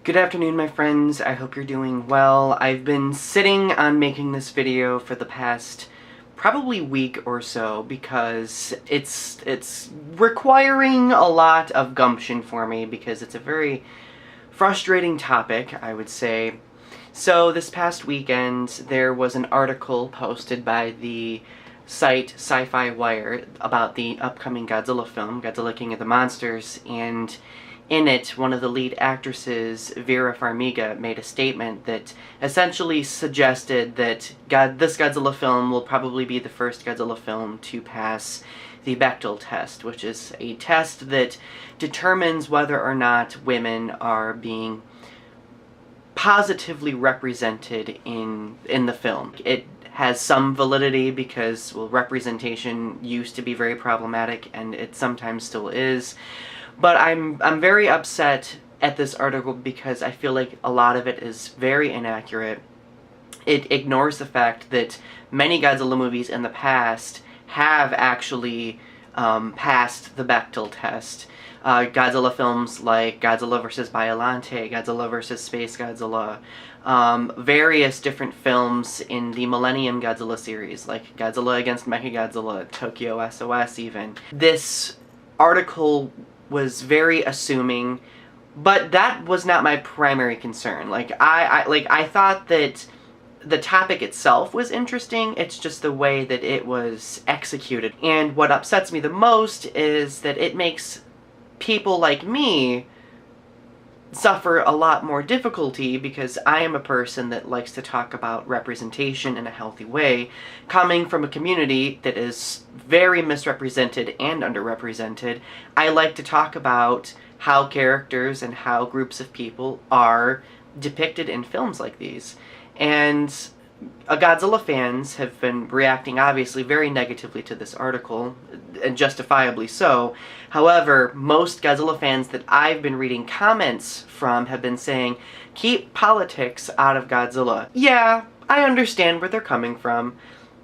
Good afternoon, my friends. I hope you're doing well. I've been sitting on making this video for the past probably week or so because it's requiring a lot of gumption for me because it's a very frustrating topic, I would say. So this past weekend there was an article posted by the site SyFy Wire about the upcoming Godzilla film, Godzilla King of the Monsters, and in it, one of the lead actresses, Vera Farmiga, made a statement that essentially suggested that this Godzilla film will probably be the first Godzilla film to pass the Bechdel test, which is a test that determines whether or not women are being positively represented in the film. It has some validity because, well, representation used to be very problematic, and it sometimes still is. But I'm very upset at this article because I feel like a lot of it is very inaccurate. It ignores the fact that many Godzilla movies in the past have actually passed the Bechdel test. Godzilla films like Godzilla vs. Biollante, Godzilla vs. Space Godzilla, various different films in the Millennium Godzilla series, like Godzilla against Mechagodzilla, Tokyo SOS even. This article was very assuming, but that was not my primary concern. I thought that the topic itself was interesting, it's just the way that it was executed. And what upsets me the most is that it makes people like me suffer a lot more difficulty because I am a person that likes to talk about representation in a healthy way, coming from a community that is very misrepresented and underrepresented. I like to talk about how characters and how groups of people are depicted in films like these. And Godzilla fans have been reacting obviously very negatively to this article, and justifiably so. However, most Godzilla fans that I've been reading comments from have been saying, keep politics out of Godzilla. Yeah, I understand where they're coming from,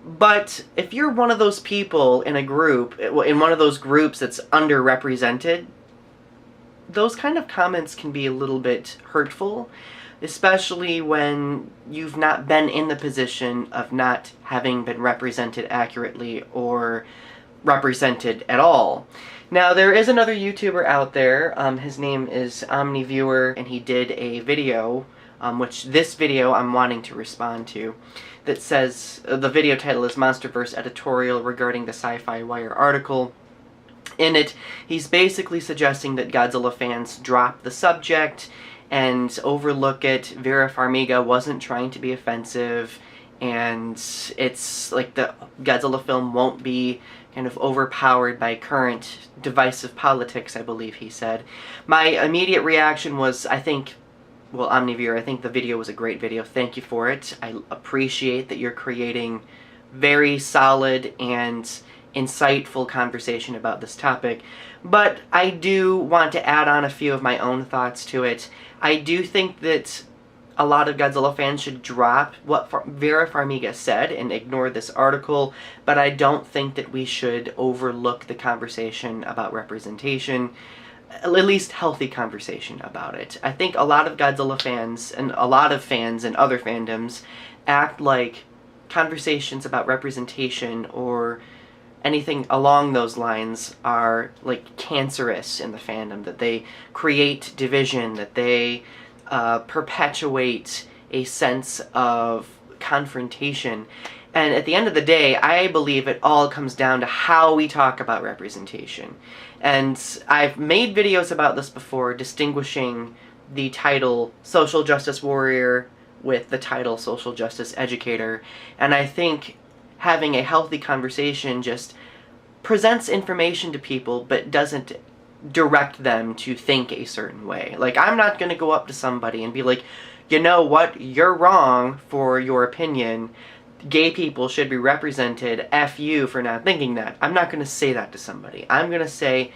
but if you're one of those people in a group, in one of those groups that's underrepresented, those kind of comments can be a little bit hurtful, especially when you've not been in the position of not having been represented accurately or represented at all. Now, there is another YouTuber out there, his name is OmniViewer, and he did a video, which this video I'm wanting to respond to, that says, the video title is MonsterVerse Editorial regarding the SyFy Wire article. In it, he's basically suggesting that Godzilla fans drop the subject and overlook it. Vera Farmiga wasn't trying to be offensive, and it's like the Godzilla film won't be kind of overpowered by current divisive politics, I believe he said. My immediate reaction was, OmniViewer, I think the video was a great video. Thank you for it. I appreciate that you're creating very solid and insightful conversation about this topic, but I do want to add on a few of my own thoughts to it. I do think that a lot of Godzilla fans should drop what Vera Farmiga said and ignore this article, but I don't think that we should overlook the conversation about representation, at least healthy conversation about it. I think a lot of Godzilla fans, and a lot of fans in other fandoms, act like conversations about representation or anything along those lines are like cancerous in the fandom, that they create division, that they perpetuate a sense of confrontation. And at the end of the day, I believe it all comes down to how we talk about representation. And I've made videos about this before, distinguishing the title Social Justice Warrior with the title Social Justice Educator. And I think having a healthy conversation just presents information to people but doesn't direct them to think a certain way. Like, I'm not going to go up to somebody and be like, you know what, you're wrong for your opinion. Gay people should be represented. F you for not thinking that. I'm not going to say that to somebody. I'm going to say,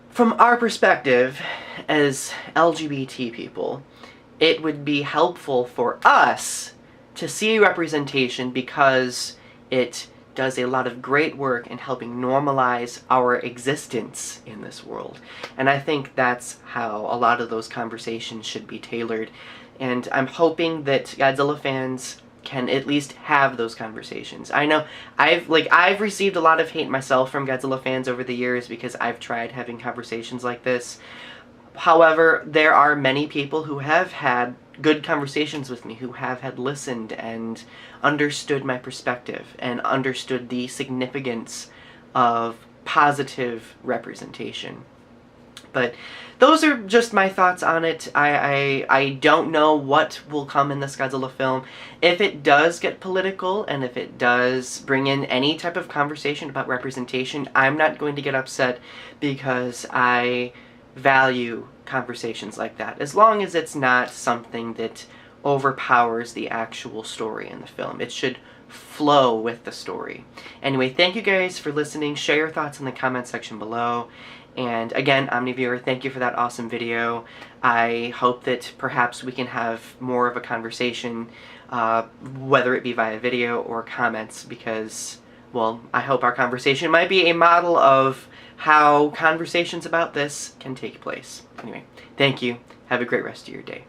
from our perspective as LGBT people, it would be helpful for us to see representation because it does a lot of great work in helping normalize our existence in this world. And I think that's how a lot of those conversations should be tailored. And I'm hoping that Godzilla fans can at least have those conversations. I know I've received a lot of hate myself from Godzilla fans over the years because I've tried having conversations like this. However, there are many people who have had good conversations with me, who have had listened and understood my perspective and understood the significance of positive representation. But those are just my thoughts on it. I don't know what will come in this Godzilla film. If it does get political, and if it does bring in any type of conversation about representation, I'm not going to get upset because I value conversations like that, as long as it's not something that overpowers the actual story in the film. It should flow with the story. Anyway, thank you guys for listening. Share your thoughts in the comment section below. And again, OmniViewer, thank you for that awesome video. I hope that perhaps we can have more of a conversation, whether it be via video or comments, because, well, I hope our conversation might be a model of how conversations about this can take place. Anyway, thank you. Have a great rest of your day.